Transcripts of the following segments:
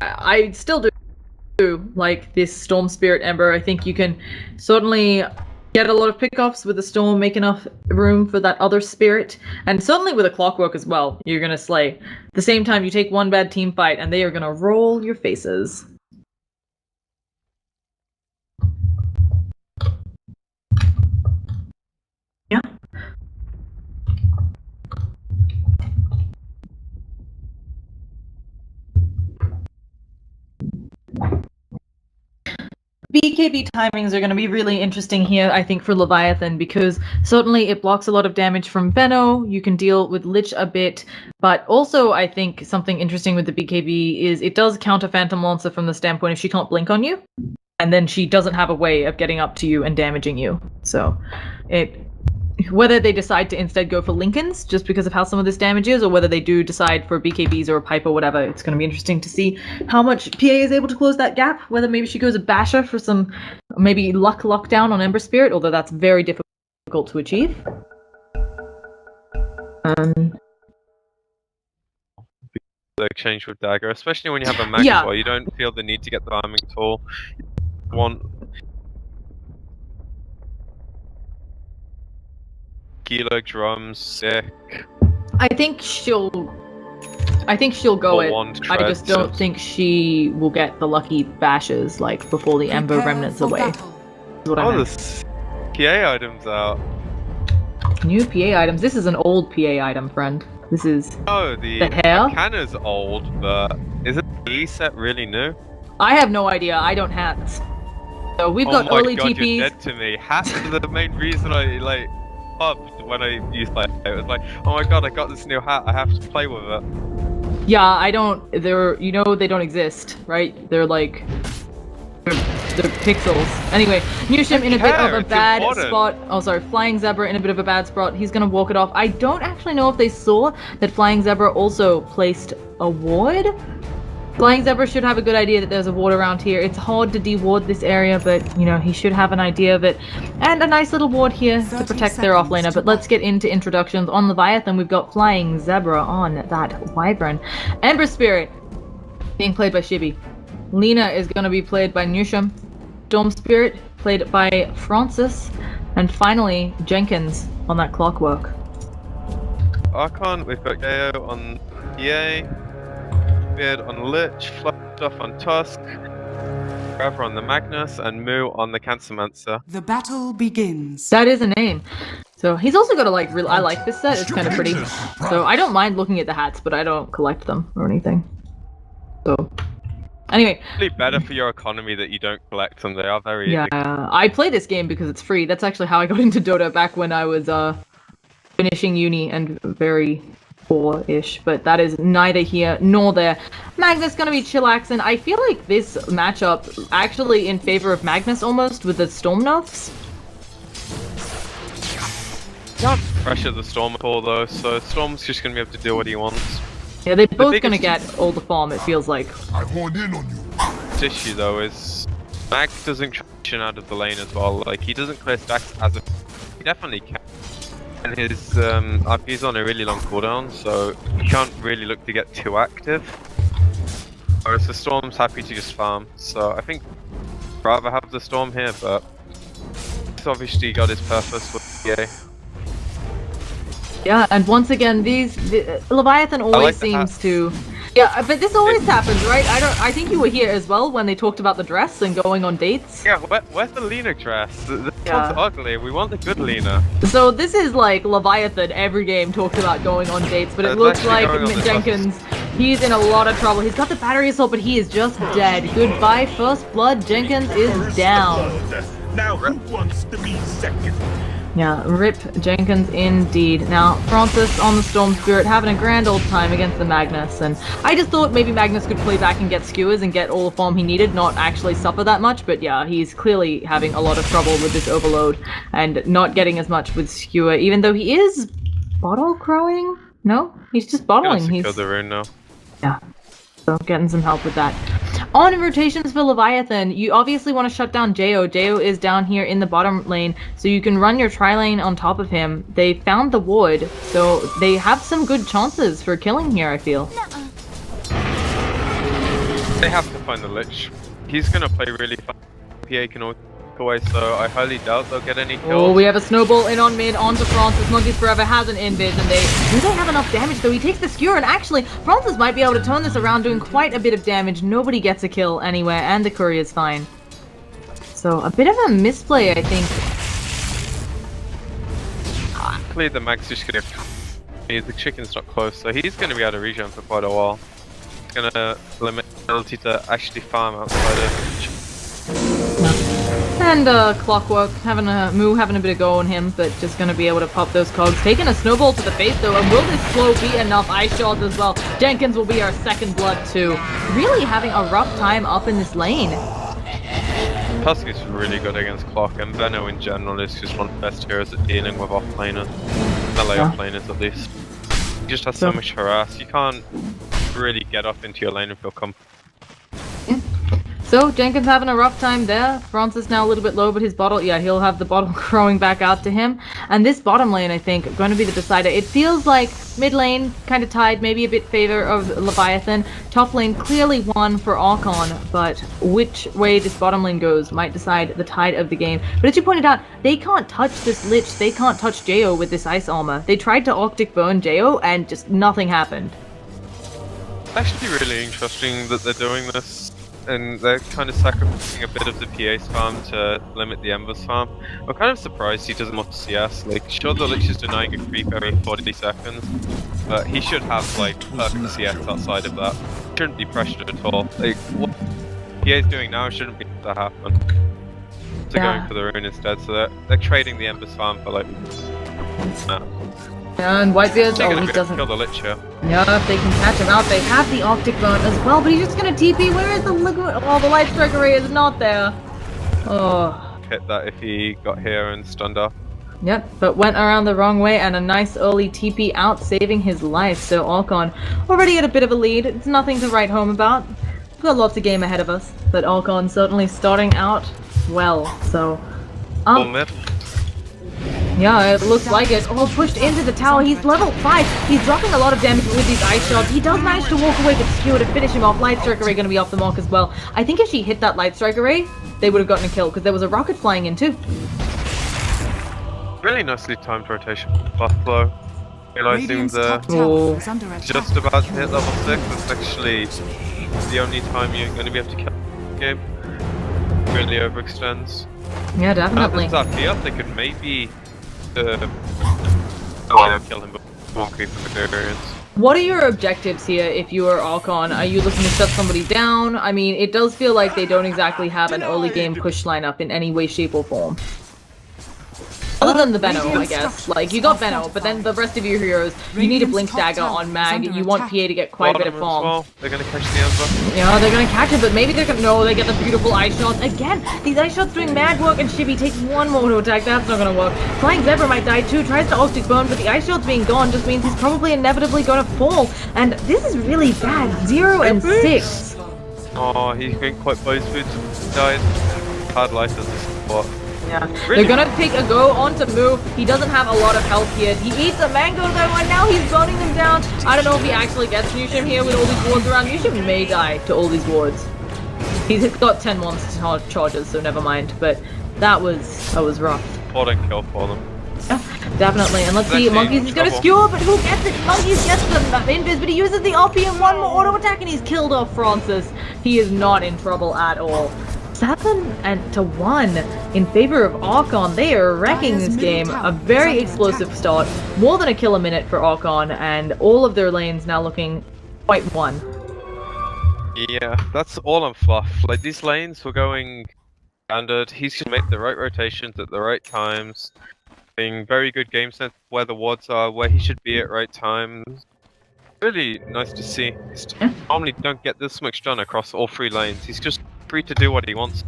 I still do like this Storm Spirit Ember. I think you can certainly get a lot of pickoffs with the Storm, make enough room for that other spirit, and certainly with a Clockwork as well, you're gonna slay. At the same time, you take one bad team fight, and they are gonna roll your faces. Yeah. BKB timings are going to be really interesting here, I think, for Leviathan, because certainly it blocks a lot of damage from Benno, you can deal with Lich a bit, but also I think something interesting with the BKB is it does counter Phantom Lancer from the standpoint if she can't blink on you, and then she doesn't have a way of getting up to you and damaging you. So, whether they decide to instead go for Lincolns, just because of how some of this damage is, or whether they do decide for BKBs or a pipe or whatever, it's going to be interesting to see how much PA is able to close that gap, whether maybe she goes a Basher for some, maybe luck lockdown on Ember Spirit, although that's very difficult to achieve. The exchange with Dagger, especially when you have a Max as well, you don't feel the need to get the farming tool. You want Kilo drums, sick. I think she'll go it. I just don't think she will get the lucky bashes like before the Ember Remnants away. There's PA items out. New PA items. This is an old PA item, friend. This is the hair. Canna's old, but is it the set really new? I have no idea. I don't hats. So we've got early TPs. You're dead to me. Hats are the main reason I pubbed when I used it. It was like, oh my god, I got this new hat. I have to play with it. Yeah, I don't. They're they don't exist, right? They're like they're pixels. Anyway, Newsham in a bit of a bad spot. Oh, sorry, Flying Zebra in a bit of a bad spot. He's gonna walk it off. I don't actually know if they saw that Flying Zebra also placed a ward. Flying Zebra should have a good idea that there's a ward around here. It's hard to de-ward this area, but, he should have an idea of it. And a nice little ward here to protect their offlaner. But let's get into introductions. On Leviathan, we've got Flying Zebra on that Wyvern. Ember Spirit being played by Shibi. Lena is going to be played by Newsham. Storm Spirit played by Francis. And finally, Jenkins on that Clockwork. Archon, we've got Gaio on EA. Beard on Lich, Fluff on Tusk, Graver on the Magnus, and Moo on the Cancermancer. The battle begins. That is a name. So he's also got a I like this set, it's kind of pretty. So I don't mind looking at the hats, but I don't collect them or anything. So, anyway. It's really better for your economy that you don't collect them, they are very easy. I play this game because it's free. That's actually how I got into Dota back when I was finishing uni and very poor-ish, but that is neither here nor there. Magnus gonna be chillaxing. I feel like this matchup actually in favor of Magnus almost with the Storm nerfs. Not pressure the Storm at all though, so Storm's just gonna be able to do what he wants. Yeah, they're both gonna get all the farm, it feels like. I honed in on you. The issue though is Mag doesn't transition out of the lane as well. Like he doesn't clear stacks as a he definitely can. And his RP is on a really long cooldown, so you can't really look to get too active. Whereas the Storm's happy to just farm, so I think I'd rather have the Storm here, but it's obviously got his purpose with PA. Yeah, and once again, Leviathan always seems to... Yeah, but this always happens, right? I think you were here as well when they talked about the dress and going on dates. Yeah, where's the Lena dress? This one's ugly. We want the good Lena. So this is like Leviathan. Every game talks about going on dates, but it looks like Jenkins, he's in a lot of trouble. He's got the battery assault, but he is just dead. Goodbye, First Blood. Jenkins is down. Now who wants to be second? Yeah, rip Jenkins indeed. Now, Francis on the Storm Spirit having a grand old time against the Magnus, and I just thought maybe Magnus could play back and get skewers and get all the farm he needed, not actually suffer that much, but yeah, he's clearly having a lot of trouble with this overload and not getting as much with skewer, even though he is bottle crowing? No? He's just bottling. He's the rune now. Yeah. So getting some help with that. On rotations for Leviathan, you obviously want to shut down Jo. Jo is down here in the bottom lane, so you can run your tri-lane on top of him. They found the ward, so they have some good chances for killing here, I feel. They have to find the Lich. He's gonna play really fast. PA can always take away, so I highly doubt they'll get any kills. Oh, we have a snowball in on mid, onto Francis. Monkeys Forever has an invis, and do they have enough damage though? He takes the skewer, and actually, Francis might be able to turn this around, doing quite a bit of damage. Nobody gets a kill anywhere, and the courier's fine. So, a bit of a misplay, I think. Luckily, the mag's just gonna... The chicken's not close, so he's gonna be out of regen for quite a while. It's gonna limit his ability to actually farm outside of... And Clockwork having a bit of go on him, but just gonna be able to pop those cogs. Taking a snowball to the face though, and will this slow be enough? Ice shots as well. Jenkins will be our second blood too. Really having a rough time up in this lane. Tusk is really good against Clock, and Venno in general is just one of the best heroes at dealing with off-laners. Melee off-laners at least. He just has so much harass, you can't really get up into your lane and feel comfortable. So, Jenkins having a rough time there. Francis now a little bit low, but his bottle, he'll have the bottle growing back out to him. And this bottom lane, I think, going to be the decider. It feels like mid lane kind of tied, maybe a bit favor of Leviathan. Top lane clearly won for Archon, but which way this bottom lane goes might decide the tide of the game. But as you pointed out, they can't touch this Lich, they can't touch Jo with this ice armor. They tried to Arctic Burn Jo, and just nothing happened. It's actually really interesting that they're doing this. And they're kind of sacrificing a bit of the PA's farm to limit the Ember's farm. I'm kind of surprised he doesn't want CS. Like, sure, the Lich is denying a creep every 40 seconds, but he should have, like, perfect CS outside of that. Shouldn't be pressured at all. Like, what PA's doing now shouldn't be able to happen. So going for the rune instead, so they're trading the Ember's farm for, like, And Whitebeard, he doesn't kill the Lich here. Yeah, if they can catch him out, they have the Arctic Burn as well, but he's just gonna TP. Where is the liquid? Oh, the Light Strike Array is not there. Oh. Hit that if he got here and stunned up. Yep, but went around the wrong way, and a nice early TP out, saving his life. So Archon already at a bit of a lead. It's nothing to write home about. We've got lots of game ahead of us, but Archon certainly starting out well. So, Full mid. yeah, it looks like it. Oh, pushed into the tower. He's level 5. He's dropping a lot of damage with these ice shots. He does manage to walk away with Skewer to finish him off. Light Strike Array going to be off the mark as well. I think if she hit that Light Strike Array, they would have gotten a kill, because there was a rocket flying in too. Really nicely timed rotation. Buffalo. Realizing the just about to hit level 6. That's actually the only time you're going to be able to kill the game. Really overextends. Yeah, definitely. If that up, they could maybe kill him, but won't creep in the variance. What are your objectives here if you are Archon? Are you looking to shut somebody down? I mean, it does feel like they don't exactly have an early game push lineup in any way, shape, or form. Other than the Benno, I guess. Like, you got Benno, but then the rest of your heroes, you need a Blink Dagger on Mag, you want PA to get quite a bit of farm. Well. They're gonna catch the Ember. Yeah, they're gonna catch it, but maybe they're gonna... No, they get the beautiful ice shots. Again, these ice shots doing mad work, and Shibby takes one more to attack. That's not gonna work. Flying Zebra might die too, tries to Arctic Burn, but the ice shots being gone just means he's probably inevitably gonna fall. And this is really bad. 0 and 6. Oh, he's getting quite boasted. Died. Hard life as a support. Yeah, really? They're gonna take a go onto Moo. He doesn't have a lot of health here. He eats a mango though, and now he's burning them down. I don't know if he actually gets Newsham here with all these wards around. Newsham may die to all these wards. He's got 10 monster charges, so never mind. But that was rough. Important kill for them. Yeah, definitely. And let's see, Monkeys is gonna skewer, but who gets it? Monkeys gets the invis, but he uses the RP and one more auto attack, and he's killed off Francis. He is not in trouble at all. 7-1 in favor of Archon. They are wrecking this game. A very explosive start. More than a kill a minute for Archon, and all of their lanes now looking quite won. Yeah, that's all on Fluff. Like, these lanes were going standard. He's gonna make the right rotations at the right times. Being very good game sense where the wards are, where he should be at right times. Really nice to see. Normally don't get this much done across all 3 lanes. He's just free to do what he wants.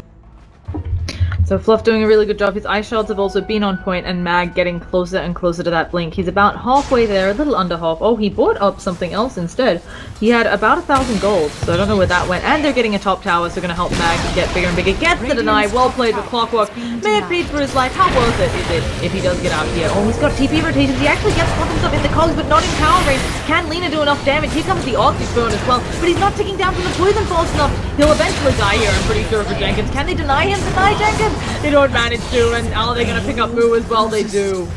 So Fluff doing a really good job. His ice shards have also been on point, and Mag getting closer and closer to that blink. He's about halfway there, a little under half. Oh, he bought up something else instead. He had about 1,000 gold, so I don't know where that went. And they're getting a top tower, so gonna help Mag get bigger and bigger. Gets the deny. Well played with Clockwork. May have paid for his life. How worth it is it if he does get out here? Oh, he's got TP rotations. He actually gets himself in the cogs, but not in tower range. Can Lena do enough damage? Here comes the Arctic Burn as well, but he's not ticking down from the poison fast enough. He'll eventually die here, I'm pretty sure, for Jenkins. Can they deny him? Deny Jenkins? They don't manage to, and are they gonna pick up Moo as well? They do.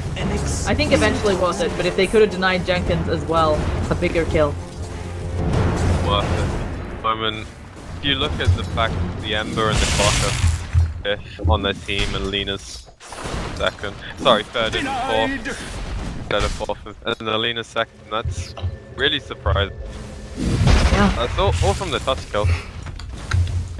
I think eventually worth it, but if they could have denied Jenkins as well, a bigger kill. Worth it. I mean, if you look at the fact that the Ember and the Clock are fifth on their team and Lena's second. Sorry, third and fourth. Third and fourth, and Lena's second. That's really surprising. Yeah. That's all from the touch kills.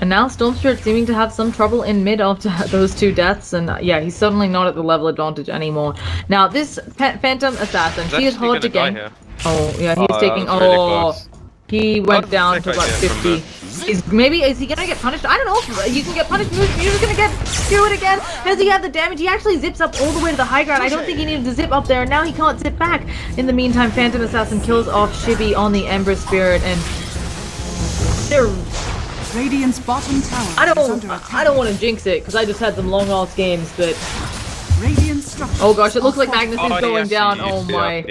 And now Storm Spirit seeming to have some trouble in mid after those 2 deaths, and yeah, he's suddenly not at the level advantage anymore. Now this Phantom Assassin, she is hard to gain. Oh yeah, he's taking. Really he went down to about 50. Is he gonna get punished? I don't know. You can get punished. You're gonna get skewered again. Does he have the damage? He actually zips up all the way to the high ground. I don't think he needed to zip up there, and now he can't zip back. In the meantime, Phantom Assassin kills off Shibby on the Ember Spirit, and they're. Radiant's bottom tower. I don't want to jinx it because I just had some long ass games, but. Oh gosh, it looks like Magnus is going down. Oh my.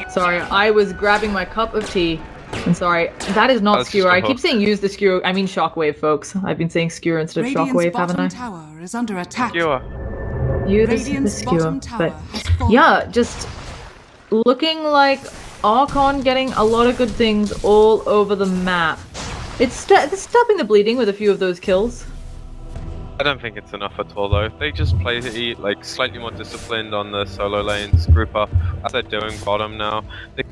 Sorry, I was grabbing my cup of tea. I'm sorry, that is not skewer. I keep saying use the skewer. I mean shockwave, folks. I've been saying skewer instead of shockwave, haven't I? Tower is under attack. You the skewer. But yeah, just looking like Archon getting a lot of good things all over the map. It's stopping the bleeding with a few of those kills. I don't think it's enough at all though. If they just play like slightly more disciplined on the solo lanes, group up as they're doing bottom now, they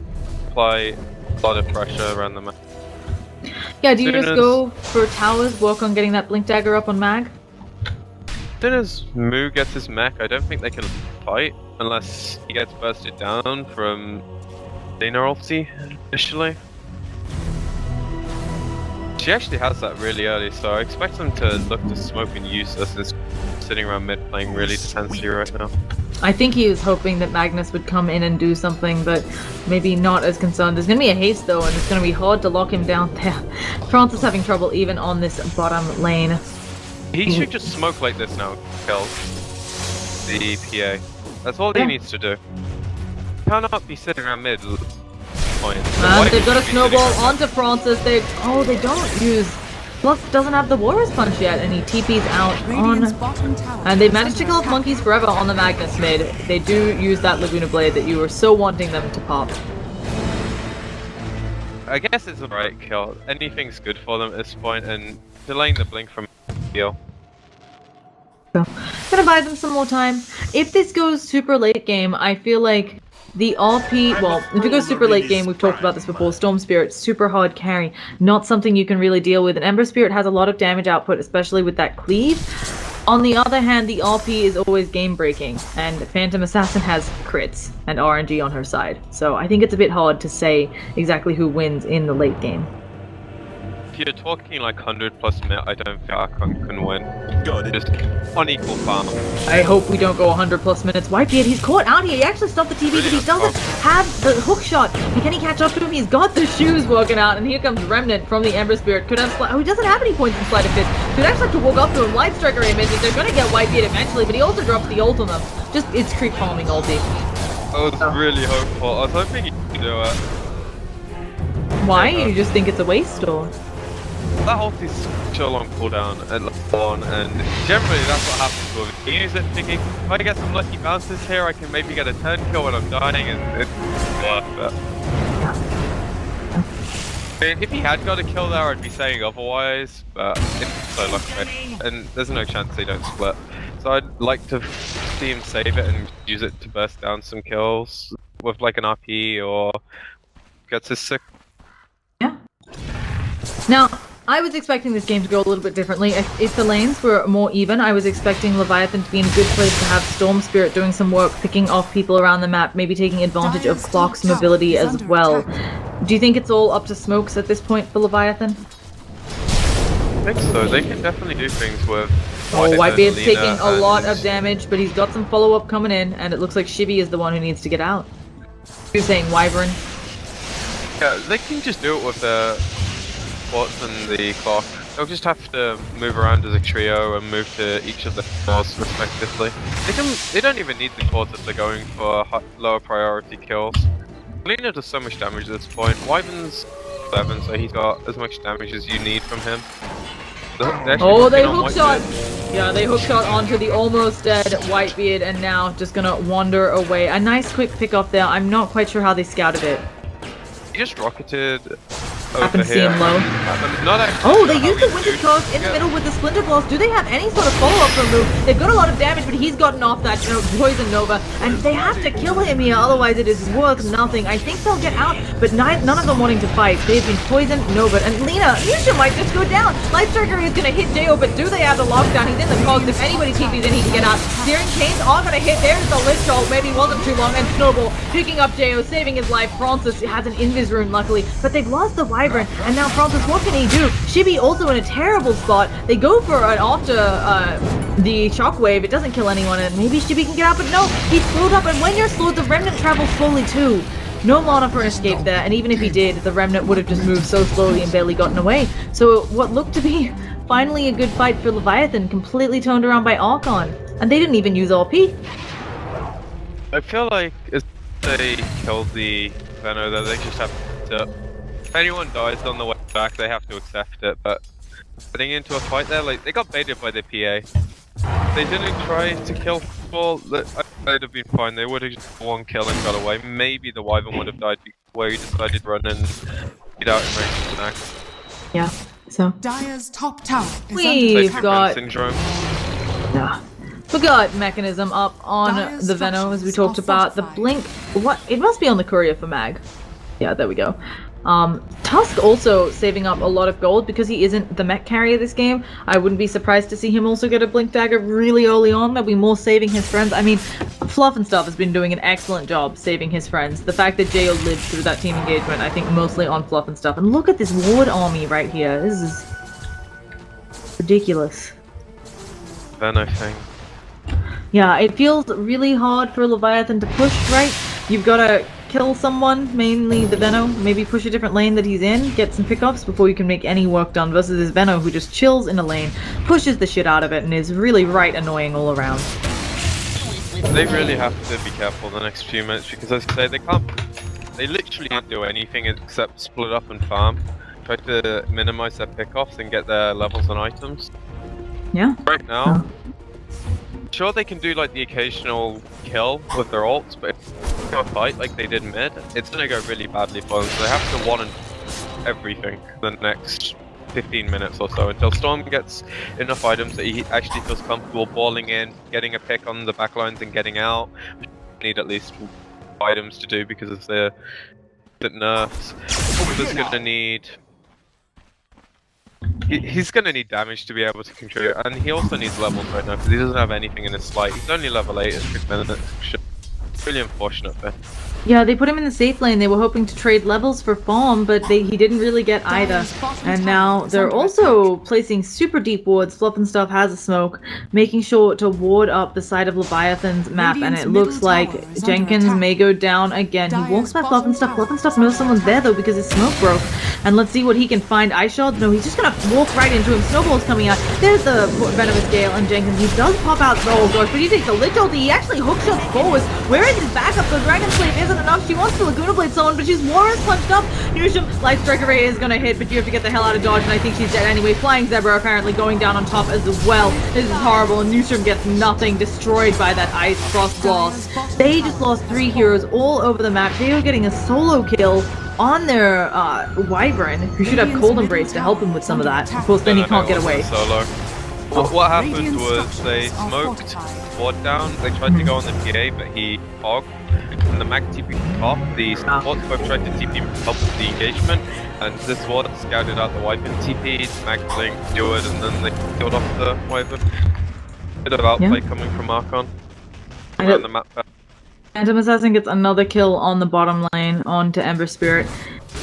apply a lot of pressure around the map. Yeah, do you just go for towers, work on getting that blink dagger up on Mag? As soon as Moo gets his mech, I don't think they can fight unless he gets bursted down from Lena ulti initially. She actually has that really early, so I expect them to look to smoke and use this as sitting around mid playing really defensively right now. I think he was hoping that Magnus would come in and do something, but maybe not as concerned. There's going to be a haste though, and it's going to be hard to lock him down there. France having trouble even on this bottom lane. He should just smoke like this now, kill the PA. That's all he needs to do. He cannot be sitting around mid. And they've got a snowball onto Francis. They don't use. Fluff doesn't have the Warrior's Punch yet, and he TP's out on. And they managed to kill off Monkeys Forever on the Magnus mid. They do use that Laguna Blade that you were so wanting them to pop. I guess it's the right kill. Anything's good for them at this point, and delaying the blink from deal. So, gonna buy them some more time. If this goes super late game, I feel like the RP, well, if it goes super late game, we've talked about this before, Storm Spirit, super hard carry, not something you can really deal with. And Ember Spirit has a lot of damage output, especially with that cleave. On the other hand, the RP is always game breaking, and Phantom Assassin has crits and RNG on her side. So I think it's a bit hard to say exactly who wins in the late game. If you're talking like 100+ minute, I don't think Archon can win. Just unequal farm. I hope we don't go 100+ minutes. Whitebeard, he's caught out here. He actually stopped the TV, but he doesn't have the hook shot. And can he catch up to him? He's got the shoes working out, and here comes Remnant from the Ember Spirit. Could have he doesn't have any points in Sleight of Fist. Could actually have to walk up to him. Light Striker images. They're gonna get Whitebeard eventually, but he also drops the ult on them. Just it's creep farming ulti. I was really hopeful. I was hoping he could do it. Why? You just think it's a waste, or? That ult is such a long cooldown and generally that's what happens with it. You use it thinking, if I get some lucky bounces here, I can maybe get a turn kill when I'm dying, and it's worth it. I mean, if he had got a kill there, I'd be saying otherwise, but it's so lucky, and there's no chance they don't split. So I'd like to see him save it and use it to burst down some kills with like an RP or gets his sick. Yeah. Now, I was expecting this game to go a little bit differently. If the lanes were more even, I was expecting Leviathan to be in a good place to have Storm Spirit doing some work, picking off people around the map, maybe taking advantage of Clock's mobility as well. Do you think it's all up to smokes at this point for Leviathan? think so. They can definitely do things with. Oh, Whitebeard's Lina taking a lot and- of damage, but he's got some follow-up coming in, and it looks like Shibby is the one who needs to get out. You're saying Wyvern? Yeah, they can just do it with the bots and the clock. They'll just have to move around as a trio and move to each of the cores respectively. They don't even need the cores if they're going for lower priority kills. Lina does so much damage at this point. Wyvern's 7, so he's got as much damage as you need from him. Oh, they hookshot! Yeah, they hookshot onto the almost dead Whitebeard, and now just gonna wander away. A nice quick pick off there. I'm not quite sure how they scouted it. He just rocketed Happen over to see here. him low. Not actually Oh, they how used the he Winter shoots. Coast in the Yeah. middle with the Splinter Blast. Do they have any sort of follow-up for move? They've got a lot of damage, but he's gotten off that Poison Nova, and they have to kill him here, otherwise it is worth nothing. I think they'll get out, but none of them wanting to fight. They've been poisoned, Nova, and Lina might just go down. Lightstriker is going to hit Jo, but do they have the lockdown? He's in the cogs. If anybody TP's in, he can get out. Searing Chains are going to hit. There's the Lich Ult. Maybe wasn't too long, and Snowball picking up Jo, saving his life. Francis has an Invis rune, luckily, but they've lost the Wyvern, and now Francis, what can he do? Shibby also in a terrible spot. They go for an after the shockwave. It doesn't kill anyone, and maybe Shibby can get out, but no, he's slowed up, and when you're slowed, the Remnant travels slowly too. No mana for an escape there, and even if he did, the Remnant would have just moved so slowly and barely gotten away. So what looked to be finally a good fight for Leviathan, completely toned around by Archon, and they didn't even use RP. I feel like if they killed the Venom, then they just have to. If anyone dies on the way back, they have to accept it. But getting into a fight there, like they got baited by the PA. They didn't try to kill people. They'd have been fine. They would have just one kill and got away. Maybe the Wyvern would have died where he decided to run and get out and range the next. Yeah. So Dire's top tower is we've under got syndrome. we got Mechanism up on Dire's the Venom as we structures talked about. The are Blink, what? It must be on the Courier for Mag. Yeah, there we go. Tusk also saving up a lot of gold because he isn't the mech carrier this game. I wouldn't be surprised to see him also get a Blink Dagger really early on. There'll be more saving his friends. I mean, Fluff and stuff has been doing an excellent job saving his friends. The fact that Jo lived through that team engagement, I think mostly on Fluff and stuff. And look at this Ward army right here. This is ridiculous. Venom thing. Yeah, it feels really hard for Leviathan to push, right? You've got to kill someone, mainly the Venom, maybe push a different lane that he's in, get some pickoffs before you can make any work done, versus this Venom who just chills in a lane, pushes the shit out of it, and is really right annoying all around. They really have to be careful the next few minutes because, as I say, they literally can't do anything except split up and farm. Try to minimize their pickoffs and get their levels and items. Yeah. Right now, sure they can do like the occasional kill with their ults, but if they fight like they did mid, it's gonna go really badly for them. So they have to one and everything the next 15 minutes or so until Storm gets enough items that he actually feels comfortable balling in, getting a pick on the backlines and getting out. We need at least items to do because of the nerfs. He's gonna need. He's gonna need damage to be able to contribute, and he also needs levels right now because he doesn't have anything in his slate. He's only level 8 at 6 minutes. Really unfortunate there. Yeah, they put him in the safe lane. They were hoping to trade levels for farm, but he didn't really get either. And now they're also placing super deep wards. Fluff and Stuff has a smoke, making sure to ward up the side of Leviathan's map, and it looks like Jenkins may go down again. He walks by Fluff and Stuff. Fluff and Stuff knows someone's there though because his smoke broke. And let's see what he can find. Ice Shards? No, he's just gonna walk right into him. Snowball's coming out. There's the Venomous Gale, and Jenkins, he does pop out. Oh gosh, but he takes a Lich Ult. He actually hookshots forward. Where is his backup? The Dragon Slave isn't enough. She wants to Laguna Blade someone, but she's Warren's punched up. Newsham, Light Striker Ray is gonna hit, but you have to get the hell out of dodge, and I think she's dead anyway. Flying Zebra apparently going down on top as well. This is horrible, and Newsham gets nothing, destroyed by that Ice Frost Blast. They just lost 3 heroes all over the map. They are getting a solo kill on their Wyvern, who should have Cold Embrace to help him with some of that. Of course, then he can't get away. Solo. What happened was they smoked Ward down, they tried to go on the PA, but he hogged, and the Mag TP top, the supports both tried to TP help with the engagement, and this Ward scouted out the Wyvern TP, Mag Blink, do it, and then they killed off the Wyvern. Bit of outplay coming from Archon around the map. Phantom Assassin gets another kill on the bottom lane onto Ember Spirit.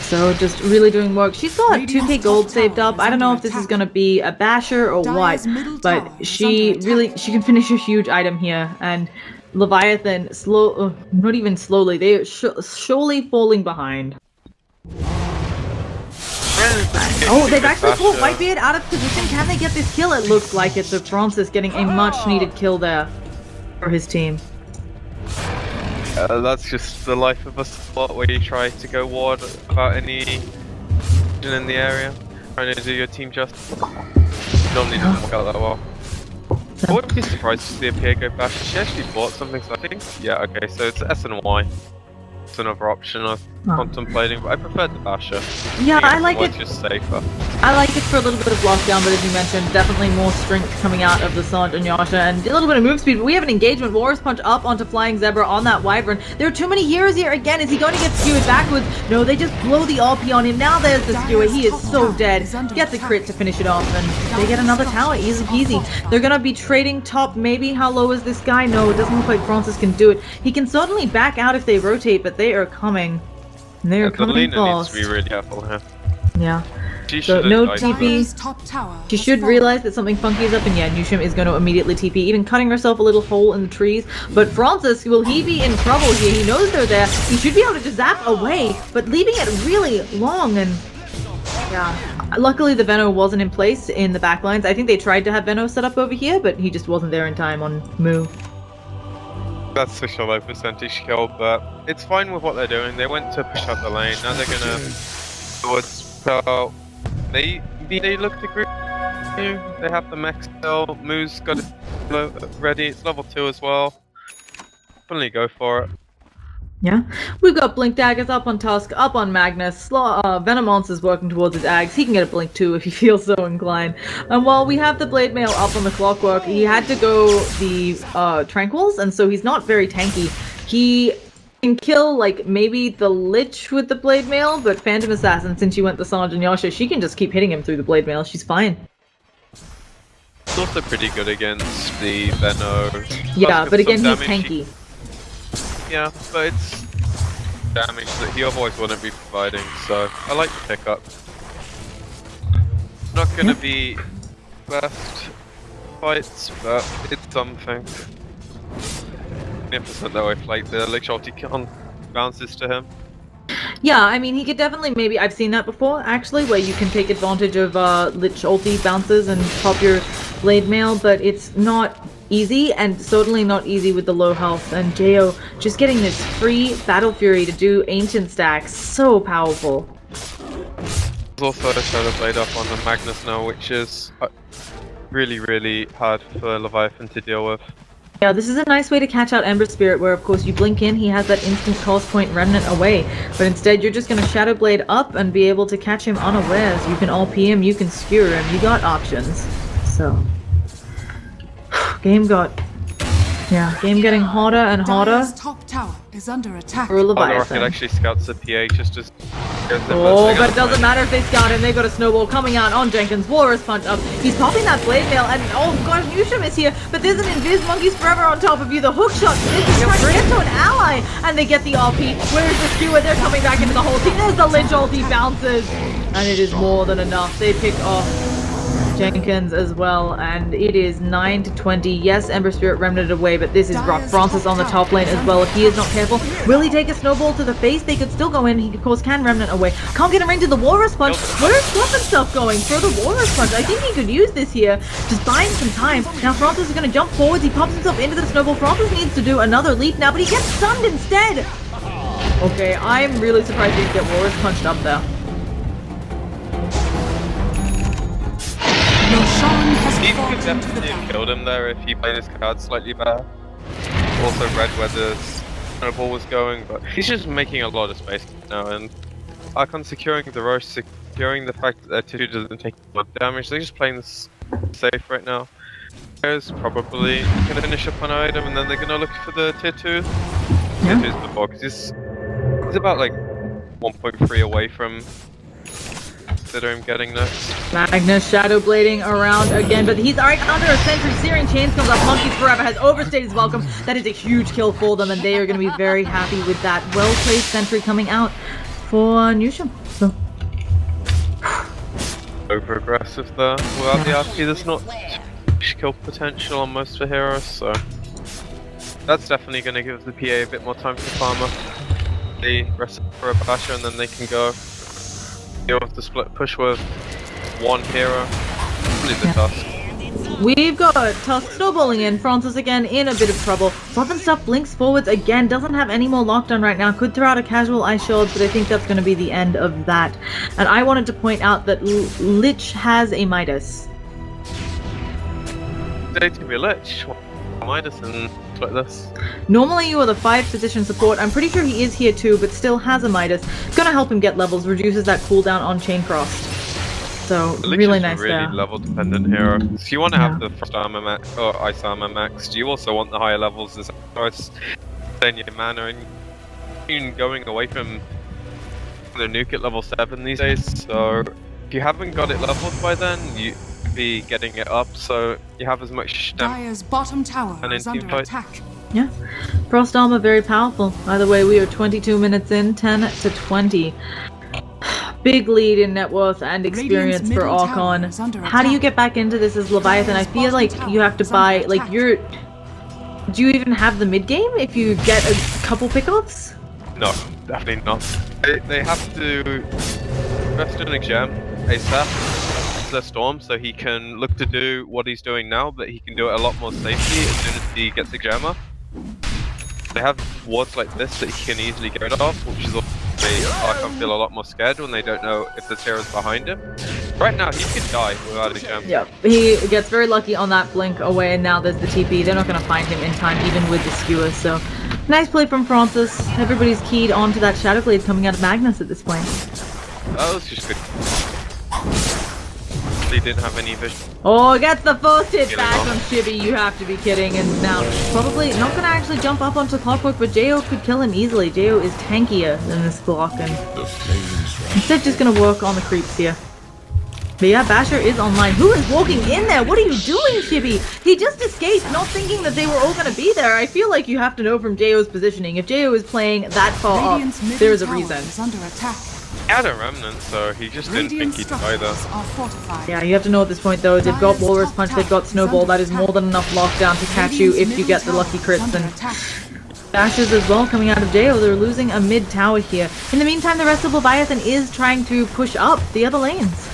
So just really doing work. She's got 2k gold saved up. I don't know if this is going to be a basher or what, but she can finish a huge item here. And Leviathan, not even slowly, they are surely falling behind. Oh, they've actually pulled Whitebeard out of position. Can they get this kill? It looks like it. So Francis getting a much needed kill there for his team. That's just the life of a spot where you try to go ward about any in the area, trying to do your team justice. Normally doesn't work out that well. I wouldn't be surprised to see a PA go bash. She actually bought something, so I think. Yeah, okay, so it's S and Y. It's another option I'm contemplating, but I prefer the basher. Yeah, I like it. Just safer. I like it for a little bit of lockdown, but as you mentioned, definitely more strength coming out of the Sanj and Yasha, and a little bit of move speed. But we have an engagement. Warriors punch up onto Flying Zebra on that Wyvern. There are too many heroes here again. Is he going to get skewered backwards? No, they just blow the RP on him. Now there's the skewer. He is so dead. Get the crit to finish it off, and they get another tower. Easy peasy. They're going to be trading top. Maybe. How low is this guy? No, it doesn't look like Francis can do it. He can certainly back out if they rotate, but they are coming. They are coming fast. Needs to be really careful here. Yeah. So no TP. She should realize that something funky is up, and yeah, Newsham is going to immediately TP, even cutting herself a little hole in the trees. But Francis, will he be in trouble here? He knows they're there. He should be able to just zap away, but leaving it really long, and yeah. Luckily the Venno wasn't in place in the backlines. I think they tried to have Venno set up over here, but he just wasn't there in time on Moo. That's such a low percentage kill, but it's fine with what they're doing. They went to push up the lane. Now they're gonna so they look to group. They have the max kill. Moo's got it ready. It's level 2 as well. Definitely go for it. Yeah, we've got Blink Daggers up on Tusk, up on Magnus. Venomonster's working towards his Ags. He can get a Blink too if he feels so inclined. And while we have the Blade Mail up on the Clockwork, he had to go the Tranquils, and so he's not very tanky. He can kill, like, maybe the Lich with the Blade Mail, but Phantom Assassin, since she went the Sanj and Yasha, she can just keep hitting him through the Blade Mail. She's fine. It's also pretty good against the Venno. Yeah, but again, he's tanky. Yeah, but it's damage that he otherwise wouldn't be providing, so I like the pickup. Not gonna be best fights, but it's something. 20% though, if like the Lich ulti bounces to him. Yeah, I mean, he could definitely maybe, I've seen that before, actually, where you can take advantage of Lich ulti bounces and pop your Blade Mail, but it's not easy, and certainly not easy with the low health. And Jo just getting this free Battle Fury to do Ancient stacks, so powerful. There's also a Shadow Blade up on the Magnus now, which is really, really hard for Leviathan to deal with. Yeah, this is a nice way to catch out Ember Spirit, where of course you blink in, he has that instant cost point Remnant away, but instead you're just going to Shadow Blade up and be able to catch him unawares. You can RP him, you can skewer him, you got options. So game getting harder and harder. Top tower is under attack. For Leviathan. The Rocket actually scouts the PA just as... Oh, but it doesn't matter if they scout him. They've got a snowball coming out on Jenkins. Walrus punch up. He's popping that Blade Mail, and oh gosh, Newsham is here, but there's an Invis Monkeys forever on top of you. The hook shot is trying to get to an ally, and they get the RP. Where's the skewer? They're coming back into the whole team. There's the Lich ulti bounces, and it is more than enough. They pick off Jenkins as well, and it is 9-20. Yes, Ember Spirit Remnant away, but this is rough. Francis on the top lane as well. If he is not careful, will he take a snowball to the face? They could still go in. He of course can Remnant away. Can't get him into the Walrus punch. Where's Fluffin' Stuff going? Throw the Walrus punch. I think he could use this here. Just buying some time. Now Francis is going to jump forwards. He pops himself into the snowball. Francis needs to do another leap now, but he gets stunned instead. Okay, I'm really surprised he didn't get Walrus punched up there. He could definitely have killed him there if he played his card slightly better. Also read where the snowball was going, but he's just making a lot of space now, and Archon securing the rush, securing the fact that their 2 doesn't take a lot of damage. They're just playing this safe right now. There's probably gonna finish up an item, and then they're gonna look for the tier 2. Yeah. Tier 2's before, because he's about like 1.3 away from consider him getting next. Magnus shadow blading around again, but he's alright under a sentry. Searing Chains comes up. Monkeys Forever has overstayed his welcome. That is a huge kill for them, and they are going to be very happy with that. Well-placed sentry coming out. for Newsham. So Over aggressive there. Without the RP, there's not much kill potential on most of the heroes, so that's definitely going to give the PA a bit more time to farm up the rest for a basher, and then they can go deal with the split push with one hero. Probably the Tusk. we've got Tusk snowballing in. Francis again in a bit of trouble. Weapon stuff blinks forwards again. Doesn't have any more lockdown right now. Could throw out a casual ice shield, but I think that's going to be the end of that. And I wanted to point out that Lich has a Midas. Day to be a Lich. Midas and like this. Normally you are the 5 position support. I'm pretty sure he is here too, but still has a Midas. It's gonna help him get levels, reduces that cooldown on Chain Crossed. So really nice really there. level dependent hero. So you want to have the frost armor max or ice armor max. You also want the higher levels as price than your mana, and even going away from the nuke at level 7 these days. So if you haven't got it leveled by then, you be getting it up, so you have as much Dire's bottom tower and is in under team fight. attack. Yeah. Frost Armor very powerful. By the way, we are 22 minutes in, 10 to 20. Big lead in net worth and experience Radiant's for middle tower Archon. is under How do you attack. get back into this as Leviathan? I feel like you have to Dire's buy, bottom like tower you're... Do you even have the mid game if you get a couple pickups? No, definitely not. They have to invest in a gem ASAP. The storm, so he can look to do what he's doing now, but he can do it a lot more safely as soon as he gets a jammer. They have wards like this that he can easily get rid of, which is also Archon feel a lot more scared when they don't know if there's heroes behind him. Right now he could die without a gem. Yeah, he gets very lucky on that blink away, and now there's the TP. They're not going to find him in time, even with the skewer, so nice play from Francis. Everybody's keyed onto that Shadow Blade coming out of Magnus at this point. That was just good. He didn't have any vision. Oh, gets the first hit Get back him on off. Chibi. You have to be kidding. And now, probably not going to actually jump up onto Clockwork, but Jo could kill him easily. Jo is tankier than this block, and instead just going to work on the creeps here. But yeah, Basher is online. Who is walking in there? What are you doing, Chibi? He just escaped, not thinking that they were all going to be there. I feel like you have to know from Jo's positioning. If Jo is playing that far Radiant's up, middle there is a tower reason. is under attack. He had a remnant, so he just didn't think Radiant he'd die there. structures are fortified. Yeah, you have to know at this point though, they've got Walrus Punch, they've got Snowball, that is more than enough lockdown to catch you if you get the lucky crits, and Bashes as well coming out of jail. They're losing a mid tower here. In the meantime, the rest of Leviathan is trying to push up the other lanes.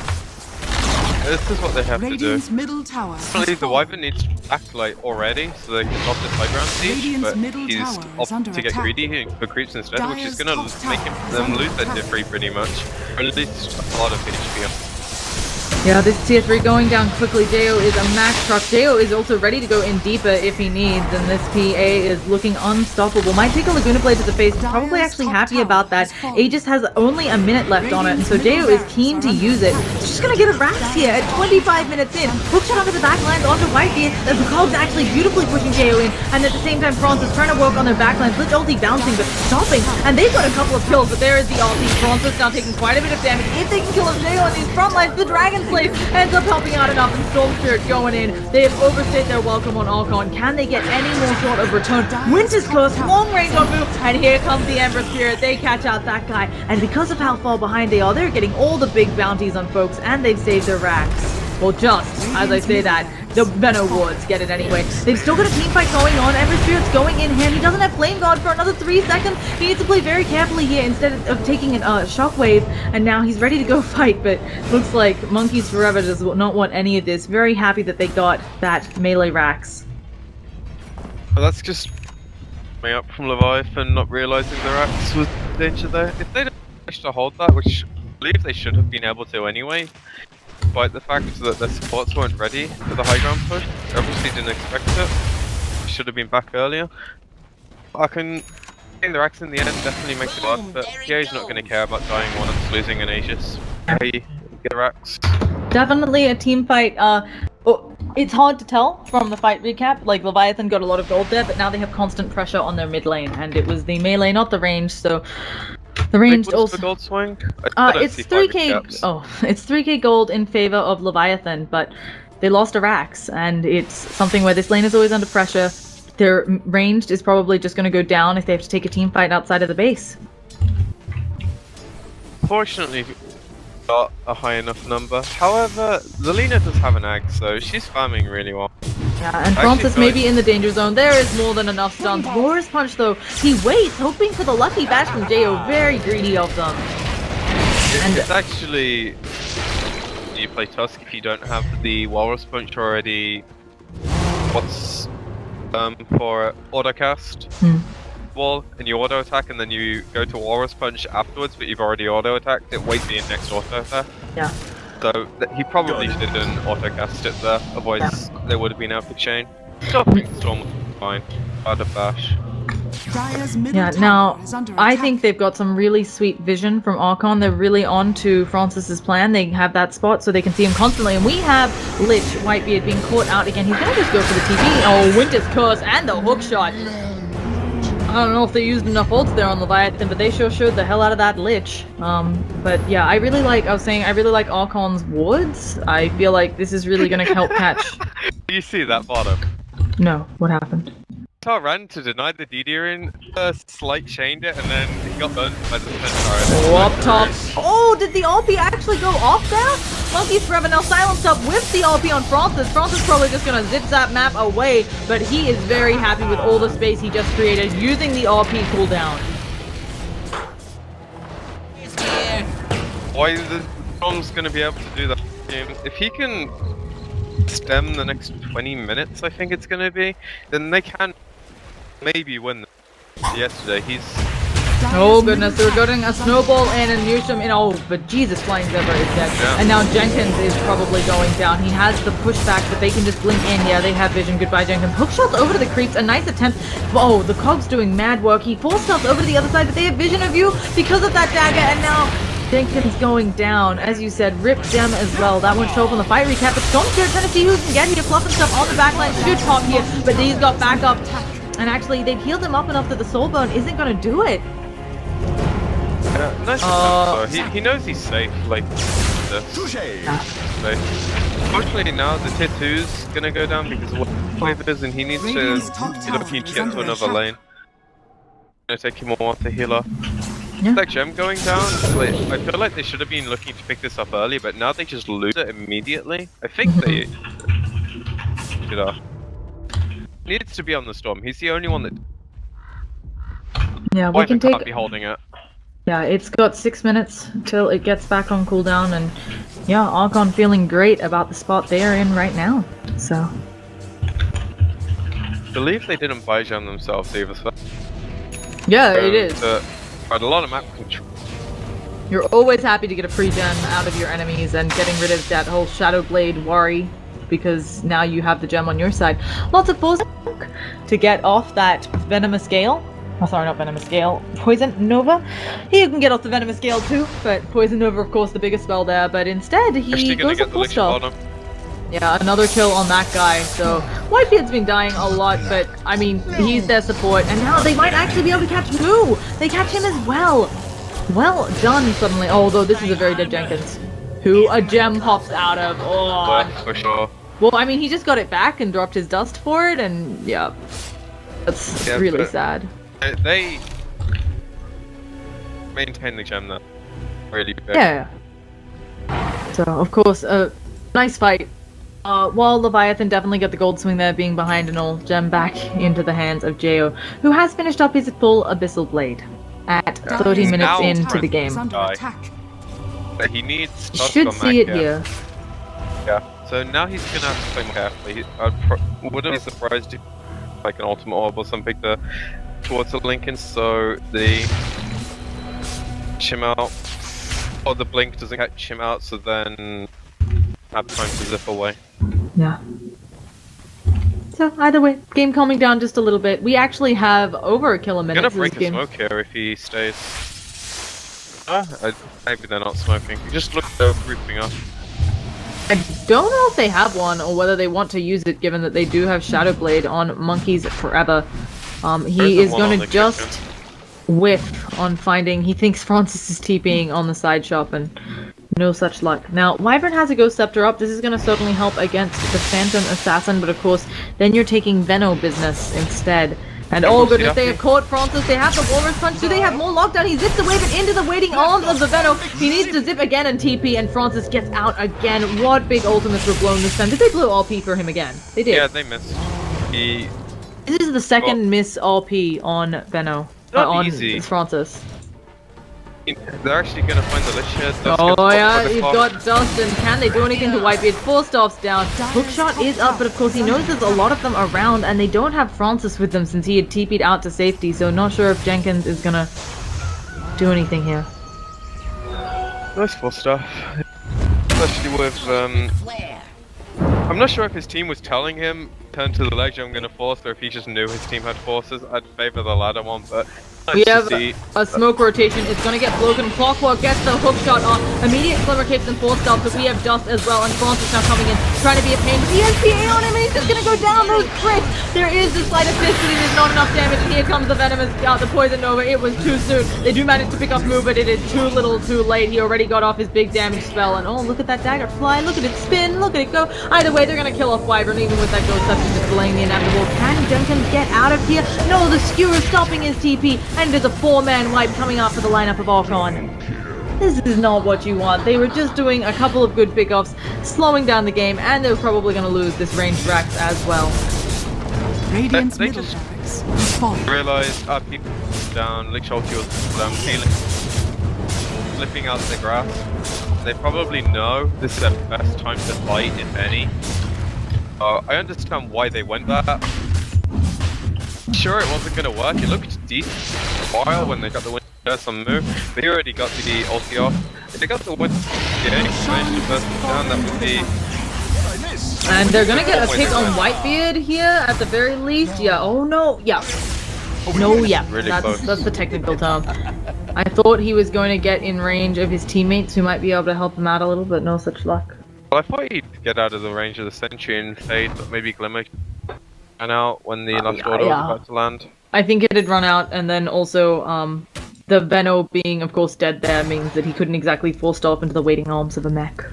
This is what they have to do. Radiant's middle tower. I believe the Wyvern needs to act like already, so they can drop this high ground siege, Radiant's but middle he's tower is opted under to get attack. greedy here for creeps instead, which is Dire's going top to make tower is them under lose their attack. tier 3 pretty much, or at least a lot of HP. Yeah, this tier 3 going down quickly. Jo is a max truck. Jo is also ready to go in deeper if he needs, and this PA is looking unstoppable. Might take a Laguna Blade to the face, but probably actually happy about that. Aegis has only a minute left on it, and so Jo is keen to use it. She's gonna get a Rax here at 25 minutes in. Hookshot onto the backlines, onto Whitebeard. The Cog's actually beautifully pushing Jo in, and at the same time, Francis trying to work on their backlines. Lich ulti bouncing, but stopping, and they've got a couple of kills, but there is the ulti. Francis now taking quite a bit of damage. If they can kill Jo on these front lines, the Dragon Slave ends up helping out enough, and Storm Spirit going in. They have overstayed their welcome on Archon. Can they get any more sort of return? Winter's Curse, long range on move, and here comes the Ember Spirit. They catch out that guy, and because of how far behind they are, they're getting all the big bounties on folks, and they've saved their racks. Well, just as I say that, the Benno Wards get it anyway. They've still got a team fight going on. Ember Spirit's going in hand. He doesn't have Flame God for another 3 seconds. He needs to play very carefully here instead of taking a shockwave. And now he's ready to go fight, but looks like Monkeys Forever does not want any of this. Very happy that they got that melee Rax. Well, that's just coming up from Leviathan, not realising their axe was in danger there. If they didn't manage to hold that, which I believe they should have been able to anyway, despite the fact that their supports weren't ready for the high ground push, they obviously didn't expect it. They should have been back earlier. Getting the Rax in the end definitely makes it worth, but PA's not going to care about dying once, losing an Aegis. Get the Rax. Definitely a team fight. It's hard to tell from the fight recap. Like, Leviathan got a lot of gold there, but now they have constant pressure on their mid lane, and it was the melee, not the range, so the ranged What's also... the gold swing? I don't It's see five 3k. recaps. Oh, it's 3k gold in favor of Leviathan, but they lost a Rax, and it's something where this lane is always under pressure. Their ranged is probably just going to go down if they have to take a team fight outside of the base. Unfortunately, got a high enough number. However, Lelina does have an ag, so she's farming really well. Yeah, and Francis may be in the danger zone. There is more than enough stuns. Boris Punch, though, he waits, hoping for the lucky bash from Jo. Very greedy of them. And it's actually... You play Tusk if you don't have the Walrus Punch already... What's... for autocast? Wall, and you auto attack, and then you go to Walrus Punch afterwards, but you've already auto attacked, it waits the next auto attack. Yeah. So he probably didn't auto cast it there, otherwise they would have been out for chain. Still think Storm was fine. Out of bash. Yeah, now, I think they've got some really sweet vision from Archon. They're really on to Francis's plan. They have that spot so they can see him constantly. And we have Lich, Whitebeard, being caught out again. He's gonna just go for the TP. Oh, Winter's Curse and the hook shot. I don't know if they used enough ults there on Leviathan, but they sure showed the hell out of that Lich. But yeah, I really like Archon's wards. I feel like this is really gonna help catch. Do you see that bottom? No, what happened? Tar ran to deny the DDR slight chained it, and then he got burned by the defense turret. Up top. Oh, did the RP actually go off there? Monkey's Forever now silenced up with the RP on Francis. Francis probably just gonna zip that map away, but he is very happy with all the space he just created using the RP cooldown. Why the Storm's gonna be able to do that game? If he can stem the next 20 minutes, I think it's gonna be, then they can maybe win. Yesterday, he's... Oh goodness, they were getting a snowball in and Newsham in. Oh, but Jesus, Flying Zebra is dead. Yeah. And now Jenkins is probably going down. He has the pushback, but they can just blink in. Yeah, they have vision. Goodbye, Jenkins. Hookshots over to the creeps. A nice attempt. Oh, the Cog's doing mad work. He force stealth over to the other side, but they have vision of you because of that dagger. And now Jenkins going down. As you said, Rip Gem as well. That won't show up on the fight recap. But Storm's here trying to see who can get here. Fluffing stuff on the backline. Should pop here, but he's got backup. And actually, they've healed him up enough that the Soul Bone isn't going to do it. Nice attempt, though. He knows he's safe, like this. Safe. Unfortunately, now the tier 2's gonna go down because of what Leviathan is, and he needs to get to another lane. Gonna take him off the healer. Yeah. Like Gem going down, like, I feel like they should have been looking to pick this up early, but now they just lose it immediately. I think they... needs to be on the Storm. He's the only one that... Yeah, we can take... can't be holding it. Yeah, it's got 6 minutes till it gets back on cooldown, and yeah, Archon feeling great about the spot they're in right now, so... I believe they didn't buy Gem themselves either, so... Yeah, it is. Had a lot of map control. You're always happy to get a free gem out of your enemies and getting rid of that whole Shadow Blade worry, because now you have the gem on your side. Lots of force to get off that Venomous Gale. Oh, sorry, not Venomous Gale. Poison Nova. You can get off the Venomous Gale too, but Poison Nova, of course, the biggest spell there. But instead, he goes for full stealth. Yeah, another kill on that guy. So Whitebeard's been dying a lot, but I mean, he's their support, and now they might actually be able to catch Moo. They catch him as well. Well done. Suddenly, although this is a very dead Jenkins, who a gem pops out of. Oh, for sure. Well, I mean, he just got it back and dropped his dust for it, and yeah, that's really sad. They maintain the gem though. Really big. Yeah. So, of course, a nice fight. While Leviathan definitely got the gold swing there, being behind an all gem back into the hands of Jo, who has finished up his full Abyssal Blade at 30 minutes into the game. But he needs You should see it here. Yeah. So now he's gonna have to play more carefully. I wouldn't be surprised if like an ultimate orb or something towards the Lincoln, so the him out, or the blink doesn't catch him out, so then have time to zip away. Yeah. So either way, game calming down just a little bit. We actually have over a kill a minute. Gonna break a smoke here if he stays. Maybe they're not smoking. Just look, they're grouping up. I don't know if they have one or whether they want to use it, given that they do have Shadow Blade on Monkeys Forever. He is going to just whiff on finding. He thinks Francis is TPing on the side shop, and no such luck. Now, Wyvern has a Ghost Scepter up. This is going to certainly help against the Phantom Assassin, but of course, then you're taking Veno business instead. And oh goodness, they have caught Francis. They have the Walrus Punch. Do they have more lockdown? He zips away, but into the waiting arms of the Venom. He needs to zip again and TP, and Francis gets out again. What big ultimates were blown this time? Did they blow RP for him again? They did. Yeah, they missed. This is the second miss RP on Venno. On easy. Francis. They're actually going to find the Lich Head. Oh yeah, you've got Dustin. Can they do anything to Whitebeard? 4 stops down. Hookshot is up, but of course he knows there's a lot of them around, and they don't have Francis with them since he had TP'd out to safety, so not sure if Jenkins is gonna do anything here. Nice 4 stuff. Especially with, I'm not sure if his team was telling him, turn to the ledge, I'm gonna force, or if he just knew his team had forces. I'd favor the latter one, but nice we have see. a smoke rotation. It's gonna get broken. Clockwork gets the hook shot off. Immediate glimmer capes and 4 stops, but we have Dust as well, and Francis now coming in, trying to be a pain, but he has PA on him, and he's just gonna go down those bricks. There is the slight assist, but it is not enough damage. Here comes the Venomous, the Poison Nova. It was too soon. They do manage to pick up Moo, but it is too little too late. He already got off his big damage spell, and oh, look at that dagger fly. Look at it spin. Look at it go. Either way, they're gonna kill off Wyvern, even with that ghost touch just delaying the inevitable. Can Jenkins get out of here? No, the Skewer stopping his TP, and there's a 4-man wipe coming up for the lineup of Archon. This is not what you want. They were just doing a couple of good pickoffs, slowing down the game, and they're probably going to lose this ranged Rax as well. Radiant's They middle just barracks is falling. realized people down, Lich Ulti was down, feeling flipping out the grass. They probably know this is their best time to fight, if any. I understand why they went that. Sure, it wasn't going to work. It looked decent for a while when they got the win on move, but he already got the ulti off. If they got the win, managed to burst them down, that would be. And they're gonna get a pick on Whitebeard here at the very least. Yeah. Oh no. Yeah. No. Yeah. Really That's the technical term. I thought he was going to get in range of his teammates who might be able to help him out a little, but no such luck. Well, I thought he'd get out of the range of the Sentry and fade, but maybe Glimmer and out when the last order was about to land. I think it had run out, and then also the Venno being, of course, dead there means that he couldn't exactly force off into the waiting arms of a mech.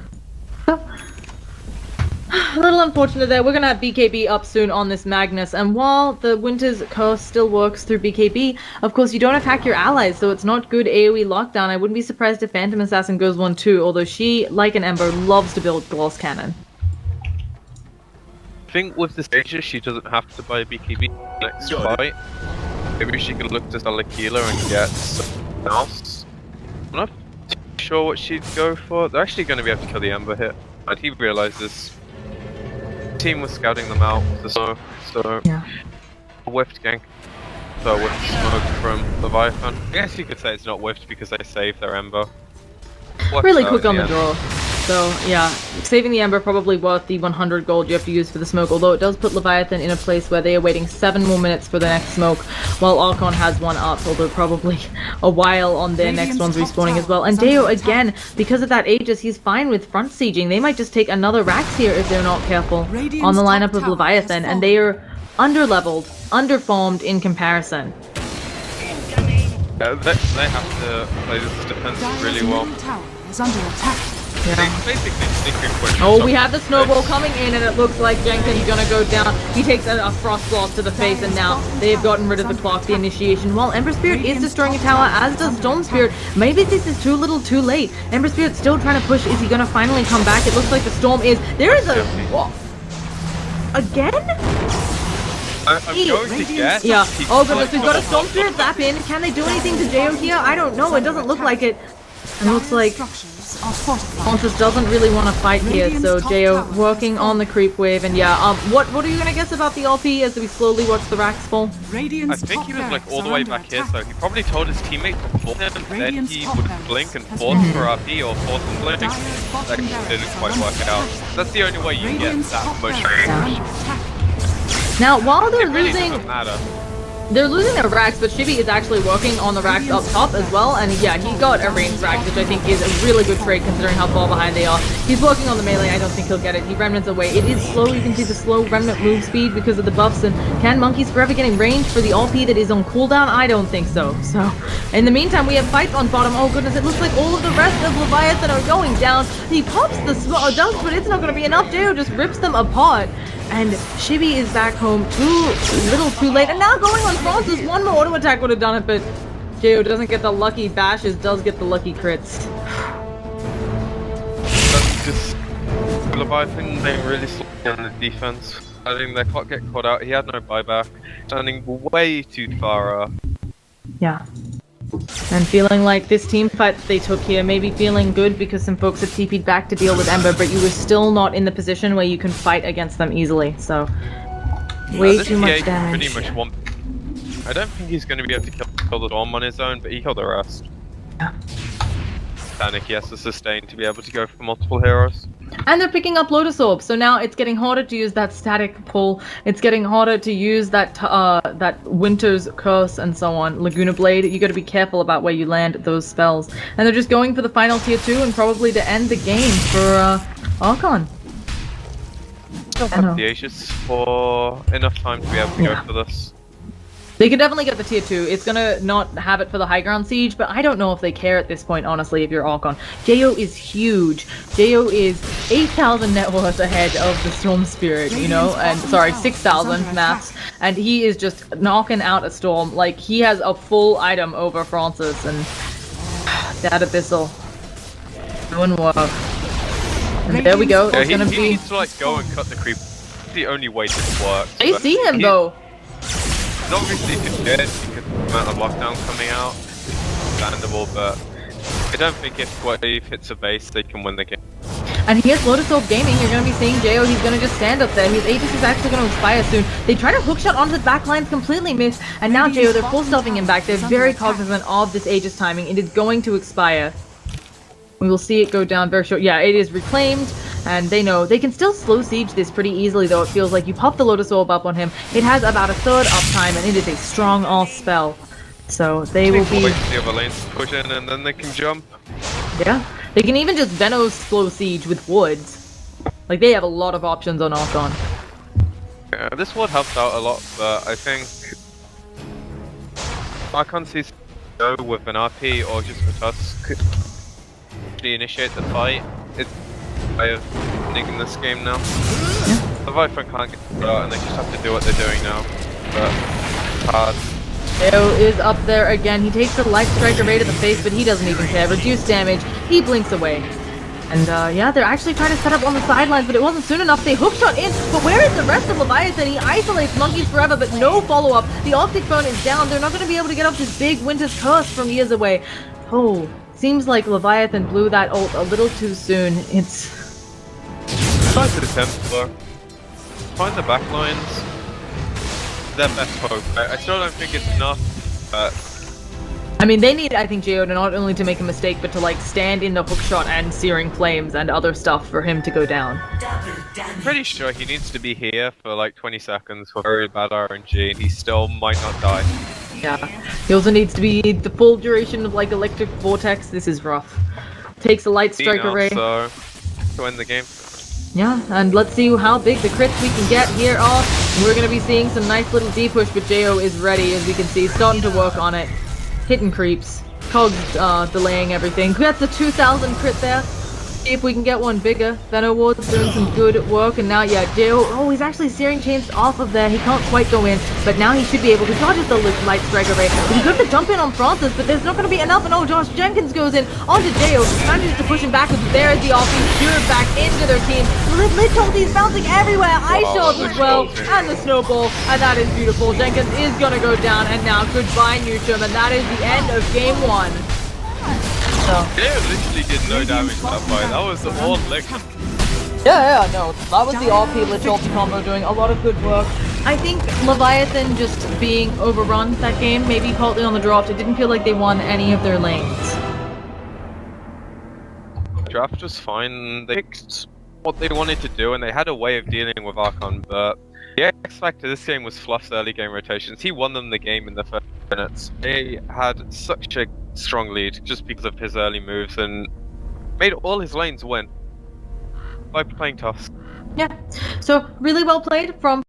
A little unfortunate there. We're going to have BKB up soon on this Magnus, and while the Winter's Curse still works through BKB, of course you don't attack your allies, so it's not good AoE lockdown. I wouldn't be surprised if Phantom Assassin goes 1-2, although she, like an Ember, loves to build Gloss Cannon. I think with the stages, she doesn't have to buy a BKB next fight. Maybe she can look to sell a healer and get something else. I'm not too sure what she'd go for. They're actually going to be able to kill the Ember hit, and he realizes the team was scouting them out, so Yeah. whiffed gank. So whiffed smoke from Leviathan. I guess you could say it's not whiffed because they saved their Ember. Worked Really out quick in on the end. draw. So, yeah, saving the Ember probably worth the 100 gold you have to use for the smoke, although it does put Leviathan in a place where they are waiting 7 more minutes for the next smoke, while Archon has one up, although probably a while on their next one's respawning as well. And Deo, again, because of that Aegis, he's fine with front sieging. They might just take another Rax here if they're not careful on the lineup of Leviathan, and they are under-leveled, under-farmed in comparison. Yeah, they have to play this defense really well. Middle tower is under attack. Yeah. They basically sneak in quick. Oh, we have the snowball coming in, and it looks like Jenkins gonna go down. He takes a frost blast to the face, and now they have gotten rid of the clock, the initiation. While Ember Spirit is destroying a tower, as does Storm Spirit. Maybe this is too little, too late. Ember Spirit's still trying to push. Is he gonna finally come back? It looks like the storm is. There is a. Whoa. Again? I'm going to guess. Yeah. he Oh goodness, clicked we've got a on Storm one. Spirit zap in. Can they do anything to Jeo here? I don't know. It doesn't look like it. It looks like Structures are fortified. Francis doesn't really want to fight here, so Jeo working on the creep wave, and yeah, what are you gonna guess about the LP as we slowly watch the racks fall? I Radiant's think top he was like barracks all the are way under back here, attack. so he probably told his teammates before him that Radiant's he top would barracks blink and has force been for RP or force and blink. Dire's That bottom didn't barracks quite are work under out. attack. That's the only way you get Radiant's that top much barracks are range. under attack. Now, while they're It really losing, doesn't matter. they're losing their racks, but Shibi is actually working on the racks up top as well, and yeah, he got a ranged rack, which I think is a really good trade considering how far behind they are. He's working on the melee, I don't think he'll get it. He remnants away. It is slow, you can see the slow remnant move speed because of the buffs, and can Monkeys Forever getting range for the RP that is on cooldown? I don't think so. So, in the meantime, we have fights on bottom. Oh goodness, it looks like all of the rest of Leviathan are going down. He pops the dust, but it's not going to be enough. Deo just rips them apart. and Chibi is back home too late, and now going on Francis. One more auto attack would have done it, but Jo doesn't get the lucky bashes, does get the lucky crits. That's just Leviathan being really slow on the defense. I think they can't get caught out. He had no buyback, standing way too far up. Yeah. And feeling like this team fight that they took here, maybe feeling good because some folks had TP'd back to deal with Ember, but you were still not in the position where you can fight against them easily, so way too much damage. Pretty much I don't think he's going to be able to kill the Storm on his own, but he killed the rest. Yeah. Panic he has to sustain to be able to go for multiple heroes. And they're picking up Lotus Orb, so now it's getting harder to use that static pull. It's getting harder to use that that Winter's Curse and so on. Laguna Blade, you gotta be careful about where you land those spells. And they're just going for the final tier 2 and probably to end the game for Archon. Still have the Aegis for enough time to be able to go for this. They could definitely get the tier 2. It's gonna not have it for the high ground siege, but I don't know if they care at this point, honestly, if you're Archon. Jo is huge. Jo is 8,000 net worth ahead of the Storm Spirit, you know? And sorry, 6,000 maths. And he is just knocking out a Storm. Like, he has a full item over Francis, and that Abyssal doing work. And there we go. Yeah, it's gonna he be. needs to like go and cut the creep. It's the only way this works. They see him though. He's obviously dead because of the amount of lockdown coming out. It's understandable, but I don't think if Wave hits a base, they can win the game. And here's Lotus Orb Gaming. You're going to be seeing Jo. He's going to just stand up there. His Aegis is actually going to expire soon. They try to hookshot onto the back lines, completely miss. And now Jo, they're full stuffing him back. They're very cognizant of this Aegis timing. It is going to expire. We will see it go down very short. Yeah, it is reclaimed. And they know they can still slow siege this pretty easily, though. It feels like you pop the Lotus Orb up on him. It has about a third uptime, and it is a strong all spell. So they will be. Wait to see other lanes push in, and then they can jump. Yeah, they can even just Venos slow siege with woods. Like they have a lot of options on Archon. Yeah, this would help out a lot, but I think Archon sees go with an RP or just a Tusk to initiate the fight. It's a way of winning in this game now. Yeah. The Leviathan can't get out, and they just have to do what they're doing now. But it's hard. Jo is up there again. He takes the Light Striker right to the face, but he doesn't even care. Reduced damage. He blinks away. And yeah, they're actually trying to set up on the sidelines, but it wasn't soon enough. They hookshot in, but where is the rest of Leviathan? He isolates Monkeys forever, but no follow-up. The Optic Phone is down. They're not going to be able to get up this big Winter's Curse from years away. Oh, seems like Leviathan blew that ult a little too soon. It's... Try to attempt to find the backlines. Their best hope. I still don't think it's enough, but... I mean, they need, I think, Jo to not only to make a mistake, but to, like, stand in the hookshot and Searing Flames and other stuff for him to go down. I'm pretty sure he needs to be here for, like, 20 seconds for very bad RNG, and he still might not die. Yeah. He also needs to be the full duration of, like, Electric Vortex. This is rough. Takes a Light Strike Array. So, to win the game. Yeah, and let's see how big the crits we can get here are. We're going to be seeing some nice little D-push, but Jo is ready, as we can see, starting to work on it. Hitting creeps. Cogs delaying everything. That's a 2,000 crit there. See if we can get one bigger. Venom Ward's doing some good work, and now, yeah, Jo, oh, he's actually Searing Chains off of there. He can't quite go in, but now he should be able to dodge the Light Strike Array. He's good to jump in on Francis, but there's not going to be enough, and oh, Josh Jenkins goes in onto Jo, manages to push him back, but there's the offense, Stuart back into their team. Lit ulti's bouncing everywhere, Ice Shards as well, and the Snowball, and that is beautiful. Jenkins is going to go down, and now goodbye, Newsham, and that is the end of game 1. So. Yeah, literally did no damage that fight. That was the all lick. Yeah, no. That was the RP Lich ulti combo doing a lot of good work. I think Leviathan just being overrun that game, maybe partly on the draft, it didn't feel like they won any of their lanes. Draft was fine. They picked what they wanted to do, and they had a way of dealing with Archon, but the X factor this game was Fluff's early game rotations. He won them the game in the first minutes. They had such a strong lead just because of his early moves and made all his lanes win by playing tough. Yeah, so really well played from